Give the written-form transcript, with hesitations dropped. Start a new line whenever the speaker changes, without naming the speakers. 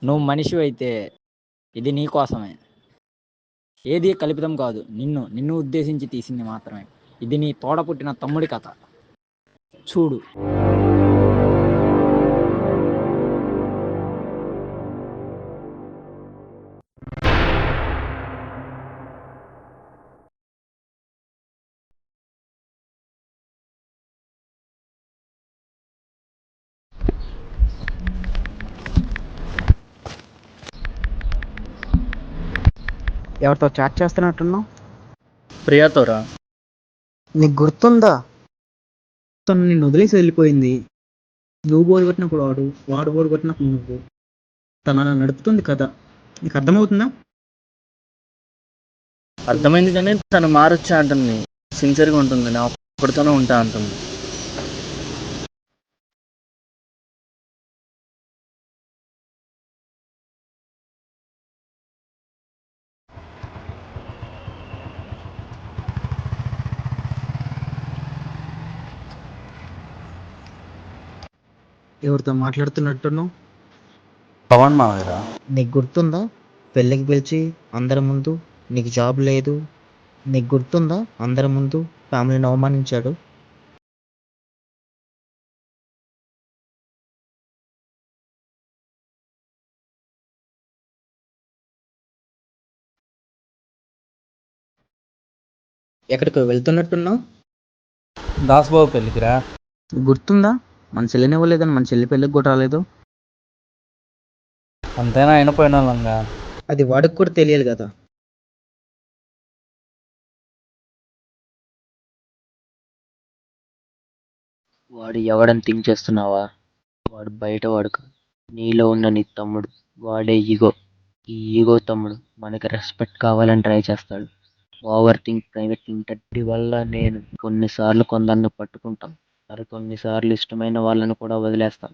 నువ్వు మనిషివైతే ఇది నీ కోసమే. ఏదీ కల్పితం కాదు. నిన్ను ఉద్దేశించి తీసింది మాత్రమే. ఇది నీ తోడ పుట్టిన తమ్ముడి కథ. చూడు.
ఎవరితో చాట్ చేస్తున్నట్టున్నావు?
ప్రియాతోరా.
నీకు గుర్తుందా? తను నిన్ను వదిలేసి వెళ్ళిపోయింది. నువ్వు బోరు కొట్టినప్పుడు వాడు బోరు కొట్టినప్పుడు నువ్వు. తను అలా నడుపుతుంది కదా, నీకు అర్థమవుతుందా?
అర్థమైంది కానీ తను మారొచ్చా అంటుంది. సిన్సియర్గా ఉంటుంది, నా ఒక్కడితోనే ఉంటా అంటుంది.
ఎవరితో మాట్లాడుతున్నట్టున్నావు?
పవన్ మావేరా.
నీకు గుర్తుందా? పెళ్ళికి పిలిచి అందరి ముందు నీకు జాబ్ లేదు, నీకు గుర్తుందా? అందరి ముందు ఫ్యామిలీని అవమానించాడు. ఎక్కడికో వెళ్తున్నట్టున్నావు?
దాసుబాబు పెళ్ళికిరా.
గుర్తుందా? మన చెల్లిని ఇవ్వలేదని మన చెల్లి పెళ్ళికి కూడా రాలేదు.
అంతేనా అయినపోయిన వాళ్ళంగా.
అది వాడికి కూడా తెలియాలి కదా.
వాడు ఎవడని థింక్ చేస్తున్నావా? వాడు బయట వాడు కాదు, నీలో ఉన్న నీ తమ్ముడు. వాడే ఈగో. ఈ ఈగో తమ్ముడు మనకి రెస్పెక్ట్ కావాలని ట్రై చేస్తాడు. ఓవర్ థింక్, ప్రైవేట్ థింక్ వల్ల నేను కొన్నిసార్లు కొందరిని పట్టుకుంటాం, మరి కొన్నిసార్లు ఇష్టమైన వాళ్ళని కూడా వదిలేస్తాం.